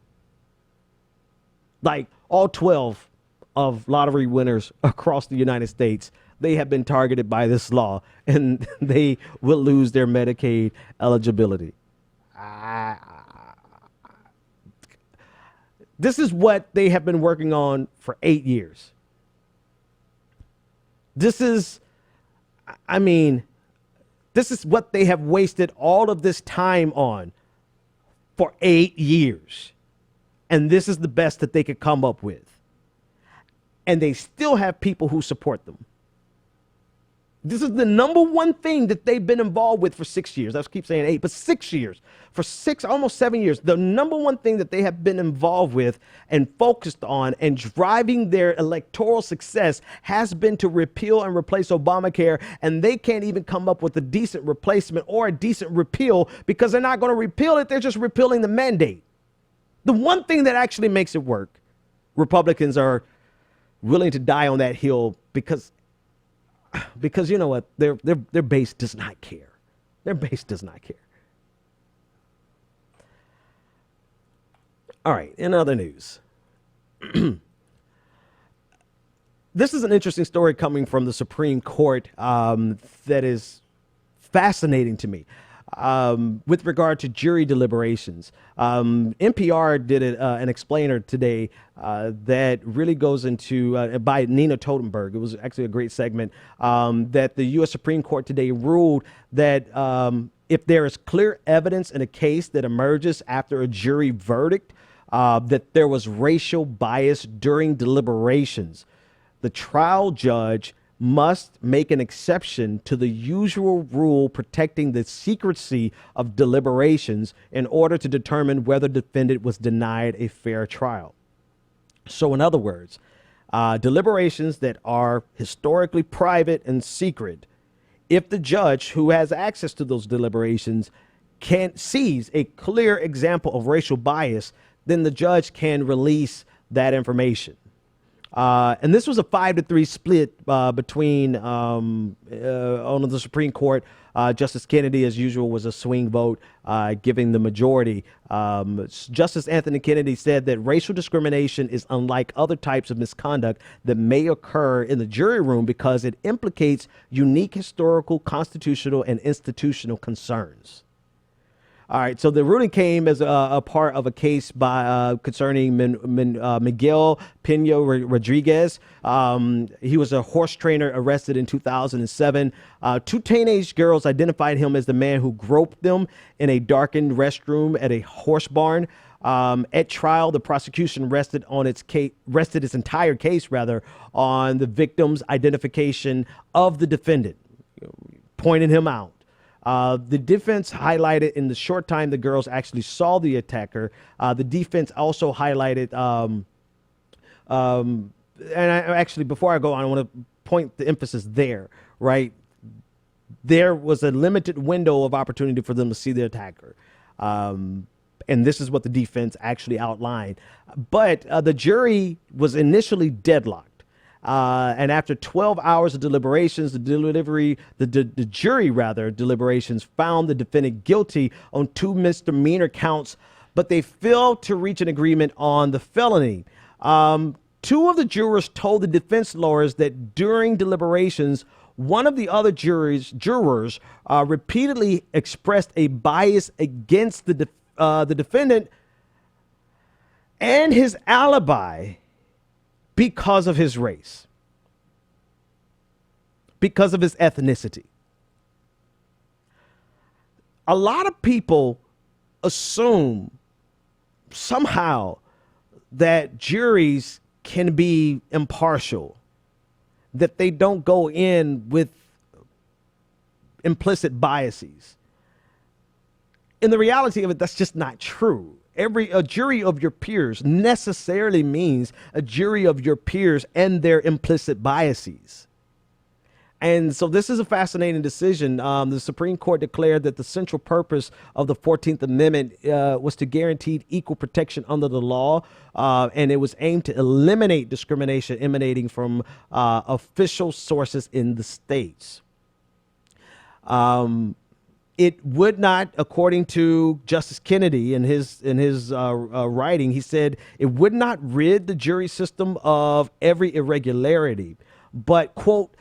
Like all 12 of lottery winners across the United States, they have been targeted by this law, and they will lose their Medicaid eligibility. This is what they have been working on for 8 years. This is what they have wasted all of this time on for 8 years. And this is the best that they could come up with. And they still have people who support them. This is the number one thing that they've been involved with for 6 years. I keep saying 8, but 6 years. For almost 7 years, the number one thing that they have been involved with and focused on and driving their electoral success has been to repeal and replace Obamacare. And they can't even come up with a decent replacement or a decent repeal because they're not going to repeal it. They're just repealing the mandate. The one thing that actually makes it work, Republicans are willing to die on that hill because you know what, their base does not care. Their base does not care. All right, in other news, this is an interesting story coming from the Supreme Court that is fascinating to me. With regard to jury deliberations, NPR did an explainer today that really goes into, by Nina Totenberg. It was actually a great segment, that the U.S. Supreme Court today ruled that if there is clear evidence in a case that emerges after a jury verdict, that there was racial bias during deliberations, the trial judge must make an exception to the usual rule protecting the secrecy of deliberations in order to determine whether the defendant was denied a fair trial. So in other words, deliberations that are historically private and secret, if the judge who has access to those deliberations sees a clear example of racial bias, then the judge can release that information. And this was a 5-3 split between on the Supreme Court. Justice Kennedy, as usual, was a swing vote, giving the majority. Justice Anthony Kennedy said that racial discrimination is unlike other types of misconduct that may occur in the jury room because it implicates unique historical, constitutional, and institutional concerns. All right, so the ruling came as a part of a case concerning Miguel Pena Rodriguez. He was a horse trainer arrested in 2007. 2 teenage girls identified him as the man who groped them in a darkened restroom at a horse barn. At trial, the prosecution rested its entire case on the victim's identification of the defendant, pointing him out. The defense highlighted in the short time the girls actually saw the attacker. The defense also highlighted actually, before I go on, I want to point the emphasis there, right? There was a limited window of opportunity for them to see the attacker. And this is what the defense actually outlined. But the jury was initially deadlocked. And after 12 hours of deliberations, the jury deliberations found the defendant guilty on 2 misdemeanor counts, but they failed to reach an agreement on the felony. 2 of the jurors told the defense lawyers that during deliberations, one of the other jurors repeatedly expressed a bias against the defendant and his alibi because of his race, because of his ethnicity. A lot of people assume somehow that juries can be impartial, that they don't go in with implicit biases. In the reality of it, that's just not true. A jury of your peers necessarily means a jury of your peers and their implicit biases. And so this is a fascinating decision. The Supreme Court declared that the central purpose of the 14th Amendment was to guarantee equal protection under the law, and it was aimed to eliminate discrimination emanating from official sources in the states. It would not, according to Justice Kennedy in his writing, he said it would not rid the jury system of every irregularity, but, quote,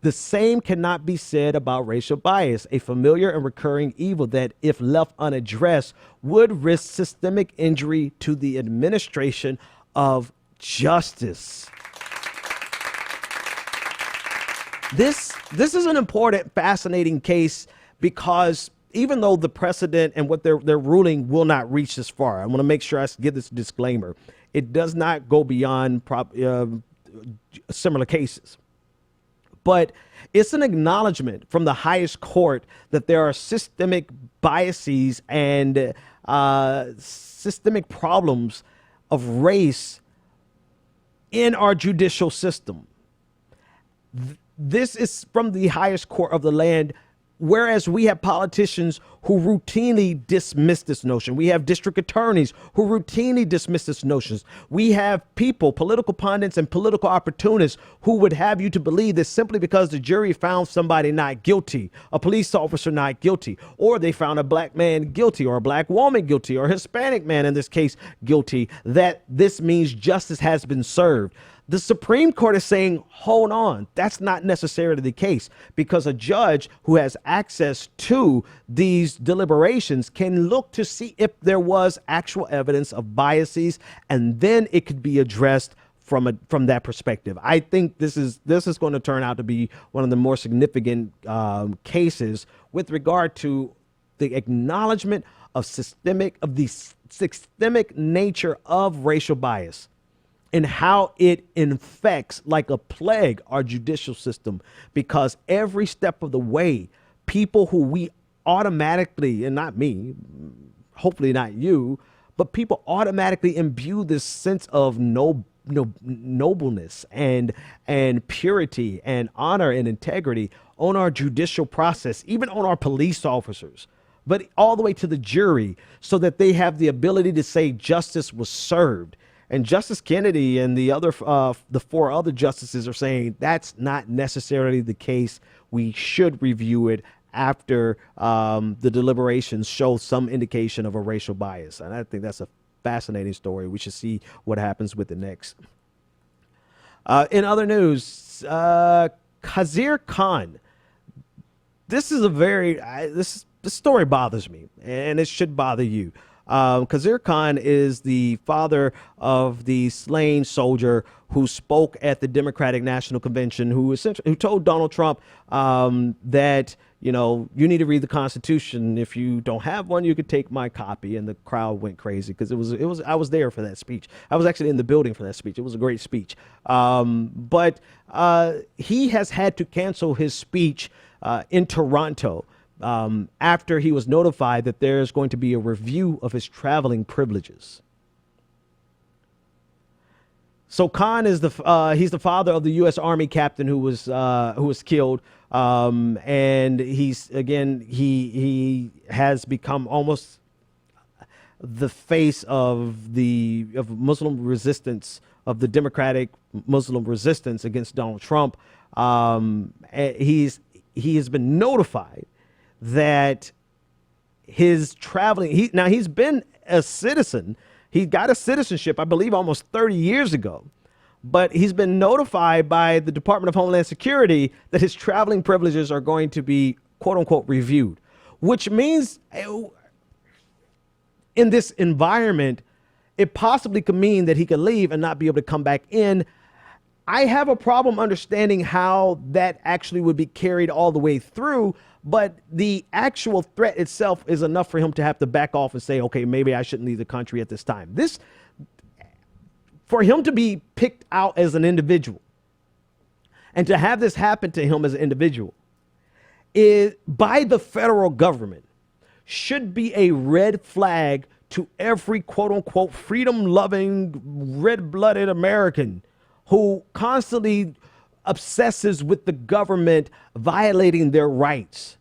the same cannot be said about racial bias, a familiar and recurring evil that, if left unaddressed, would risk systemic injury to the administration of justice. This is an important, fascinating case because even though the precedent and what their ruling will not reach this far, I want to make sure I give this disclaimer. It does not go beyond similar cases. But it's an acknowledgement from the highest court that there are systemic biases and systemic problems of race in our judicial system. This is from the highest court of the land, whereas we have politicians who routinely dismiss this notion. We have district attorneys who routinely dismiss this notion. We have people, political pundits and political opportunists who would have you to believe that simply because the jury found somebody not guilty, a police officer not guilty, or they found a black man guilty or a black woman guilty or a Hispanic man in this case guilty, that this means justice has been served. The Supreme Court is saying, hold on, that's not necessarily the case, because a judge who has access to these deliberations can look to see if there was actual evidence of biases, and then it could be addressed from that perspective. I think this is going to turn out to be one of the more significant cases with regard to the acknowledgement of the systemic nature of racial bias, and how it infects like a plague our judicial system, because every step of the way, people who we automatically, and not me, hopefully not you, but people automatically imbue this sense of nobleness and purity and honor and integrity on our judicial process, even on our police officers, but all the way to the jury, so that they have the ability to say justice was served. And Justice Kennedy and the 4 other justices are saying that's not necessarily the case. We should review it after the deliberations show some indication of a racial bias. And I think that's a fascinating story. We should see what happens with it next. In other news, Khizr Khan. This is this story bothers me, and it should bother you. Khizr Khan is the father of the slain soldier who spoke at the Democratic National Convention, who told Donald Trump that, you need to read the Constitution. If you don't have one, you could take my copy. And the crowd went crazy because I was there for that speech. I was actually in the building for that speech. It was a great speech. But he has had to cancel his speech in Toronto after he was notified that there's going to be a review of his traveling privileges. So Khan is he's the father of the U.S. Army captain who was killed, and he has become almost the face of Muslim resistance, of the democratic Muslim resistance against Donald Trump. He has been notified that his traveling. He's been a citizen. He got a citizenship, I believe, almost 30 years ago. But he's been notified by the Department of Homeland Security that his traveling privileges are going to be, quote unquote, reviewed, which means in this environment, it possibly could mean that he could leave and not be able to come back in. I have a problem understanding how that actually would be carried all the way through, but the actual threat itself is enough for him to have to back off and say, okay, maybe I shouldn't leave the country at this time. For him to be picked out as an individual and to have this happen to him as an individual is, by the federal government, should be a red flag to every quote unquote freedom loving red blooded American who constantly obsesses with the government violating their rights.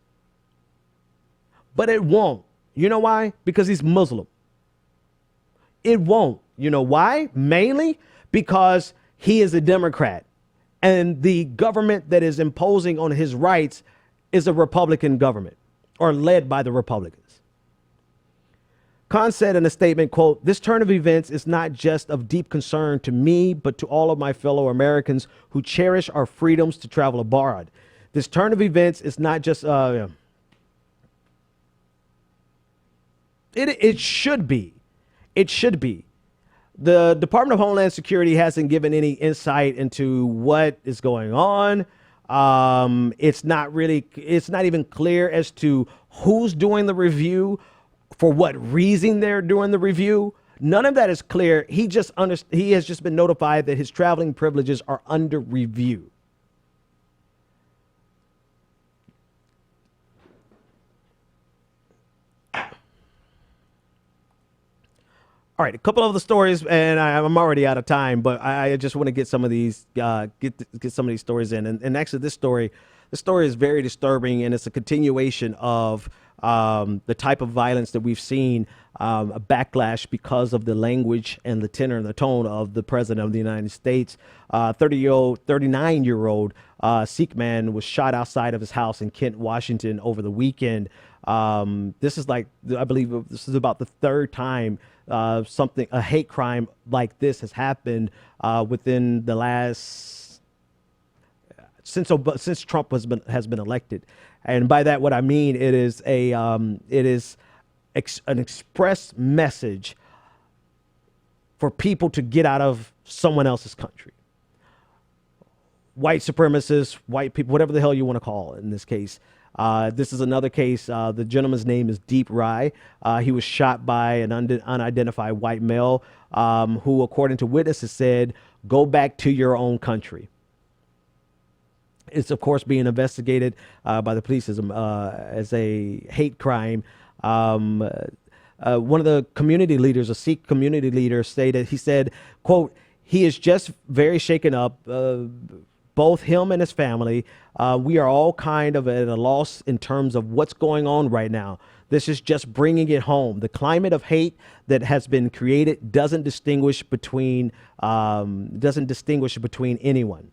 But it won't. You know why? Because he's Muslim. It won't. You know why? Mainly because he is a Democrat, and the government that is imposing on his rights is a Republican government, or led by the Republicans. Khan said in a statement, quote, "This turn of events is not just of deep concern to me, but to all of my fellow Americans who cherish our freedoms to travel abroad. This turn of events is not just, it should be. It should be. The Department of Homeland Security hasn't given any insight into what is going on. It's not even clear as to who's doing the review, for what reason they're doing the review. None of that is clear. He has just been notified that his traveling privileges are under review. All right, a couple of the stories, and I'm already out of time, but I just want to get some of these get some of these stories in. And actually, this story is very disturbing, and it's a continuation of the type of violence that we've seen, a backlash because of the language and the tenor and the tone of the president of the United States. 39-year-old Sikh man was shot outside of his house in Kent, Washington over the weekend. This is I believe this is about the third time a hate crime like this has happened within the last since Trump has been elected. And by that, what I mean, it is an express message for people to get out of someone else's country. White supremacists, white people, whatever the hell you want to call it in this case. This is another case. The gentleman's name is Deep Rai. He was shot by an unidentified white male who, according to witnesses, said, "Go back to your own country." It's, of course, being investigated by the police as a hate crime. One of the community leaders, a Sikh community leader, he said, quote, "He is just very shaken up, both him and his family. We are all kind of at a loss in terms of what's going on right now. This is just bringing it home. The climate of hate that has been created doesn't distinguish between anyone."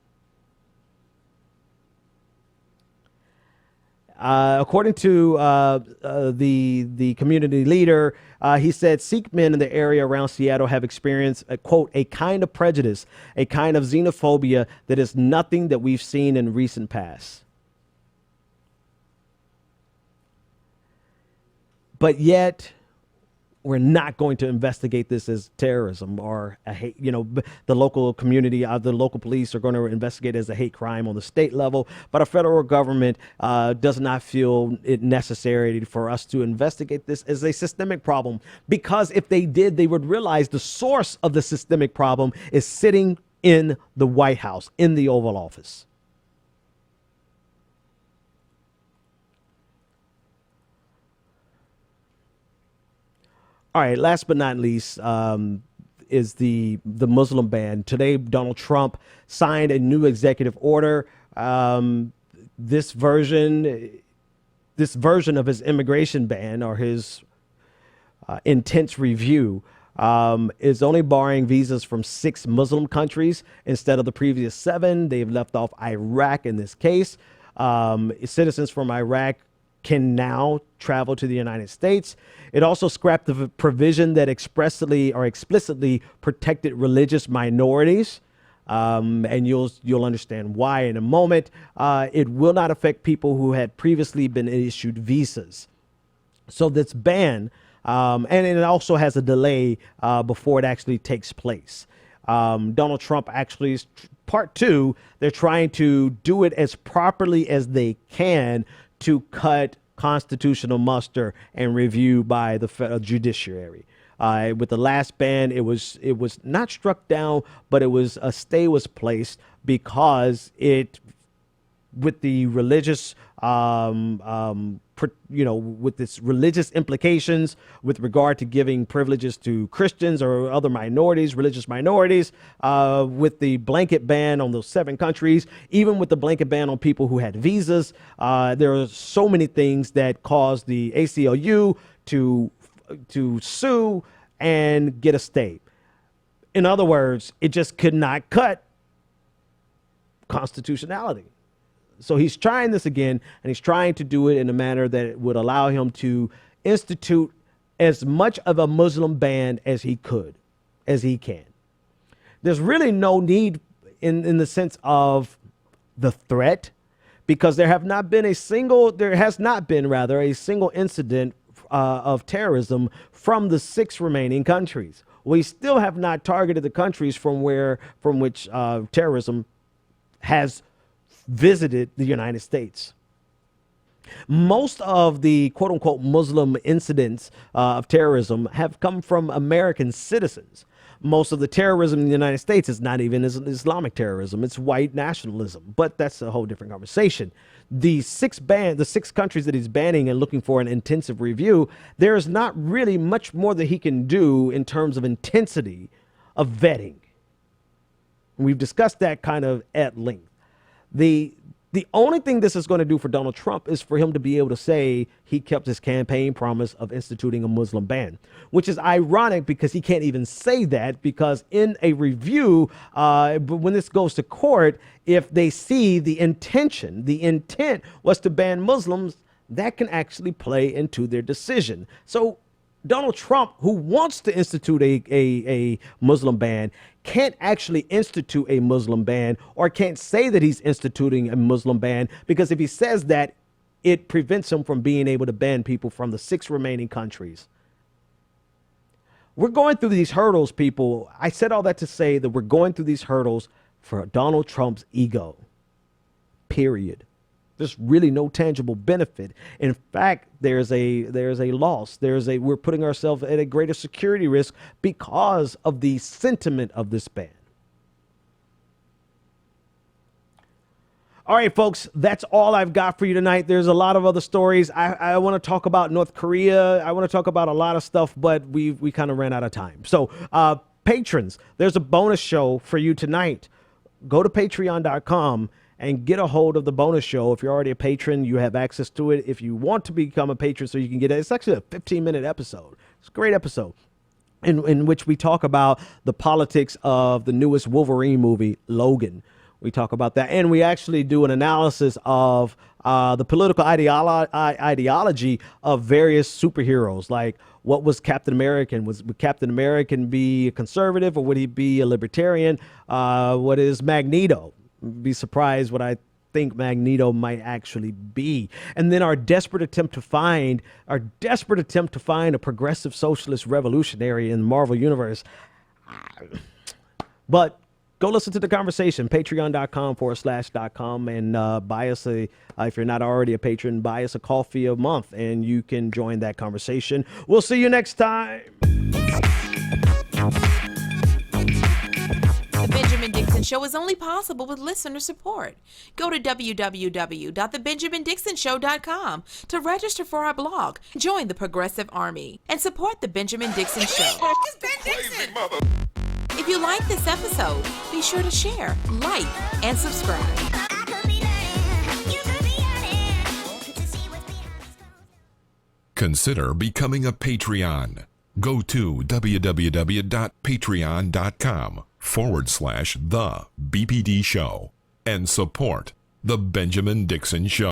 According to the community leader, he said Sikh men in the area around Seattle have experienced, quote, "a kind of prejudice, a kind of xenophobia that is nothing that we've seen in recent past." But yet, we're not going to investigate this as terrorism or a hate. The local community, the local police are going to investigate it as a hate crime on the state level. But our federal government does not feel it necessary for us to investigate this as a systemic problem, because if they did, they would realize the source of the systemic problem is sitting in the White House, in the Oval Office. All right, last but not least, is the Muslim ban. Today, Donald Trump signed a new executive order. This version of his immigration ban, or his intense review, is only barring visas from 6 Muslim countries instead of the previous 7. They've left off Iraq in this case. Citizens from Iraq can now travel to the United States. It also scrapped the provision that expressly or explicitly protected religious minorities. And you'll understand why in a moment. It will not affect people who had previously been issued visas. So this ban, and it also has a delay before it actually takes place. Donald Trump actually is part 2. They're trying to do it as properly as they can to cut constitutional muster and review by the federal judiciary. With the last ban, it was not struck down, but a stay was placed because with the religious, with its religious implications with regard to giving privileges to Christians or other minorities, religious minorities, with the blanket ban on those 7 countries, even with the blanket ban on people who had visas. There are so many things that caused the ACLU to sue and get a stay. In other words, it just could not cut constitutionality. So he's trying this again, and he's trying to do it in a manner that would allow him to institute as much of a Muslim ban as he can. There's really no need in the sense of the threat, because there has not been a single incident of terrorism from the 6 remaining countries. We still have not targeted the countries from which terrorism has visited the United States. Most of the quote unquote Muslim incidents of terrorism have come from American citizens. Most of the terrorism in the United States is not even Islamic terrorism. It's white nationalism, but that's a whole different conversation. The 6 countries that he's banning and looking for an intensive review, there is not really much more that he can do in terms of intensity of vetting. We've discussed that kind of at length. The only thing this is going to do for Donald Trump is for him to be able to say he kept his campaign promise of instituting a Muslim ban, which is ironic because he can't even say that, because in a review, when this goes to court, if they see the intent was to ban Muslims, that can actually play into their decision. So Donald Trump, who wants to institute a Muslim ban, can't actually institute a Muslim ban, or can't say that he's instituting a Muslim ban, because if he says that, it prevents him from being able to ban people from the 6 remaining countries. We're going through these hurdles, people. I said all that to say that we're going through these hurdles for Donald Trump's ego. Period. There's really no tangible benefit. In fact, there's a loss. We're putting ourselves at a greater security risk because of the sentiment of this ban. All right, folks, that's all I've got for you tonight. There's a lot of other stories. I want to talk about North Korea. I want to talk about a lot of stuff, but we kind of ran out of time. So patrons, there's a bonus show for you tonight. Go to patreon.com and get a hold of the bonus show. If you're already a patron, you have access to it. If you want to become a patron so you can get it, it's actually a 15-minute episode. It's a great episode in which we talk about the politics of the newest Wolverine movie, Logan. We talk about that, and we actually do an analysis of the political ideology of various superheroes. Like, what was Captain American? Would Captain American be a conservative, or would he be a libertarian? What is Magneto? Be surprised what I think Magneto might actually be. And then our desperate attempt to find a progressive socialist revolutionary in the Marvel universe. But go listen to the conversation, patreon.com/.com, and buy us if you're not already a patron, buy us a coffee a month and you can join that conversation. We'll see you next time. The Benjamin Dixon Show is only possible with listener support. Go to www.thebenjamindixonshow.com to register for our blog, join the Progressive Army, and support The Benjamin Dixon Show. Crazy mother. If you like this episode, be sure to share, like, and subscribe. Consider becoming a Patreon. Go to www.patreon.com/The BPD Show and support The Benjamin Dixon Show.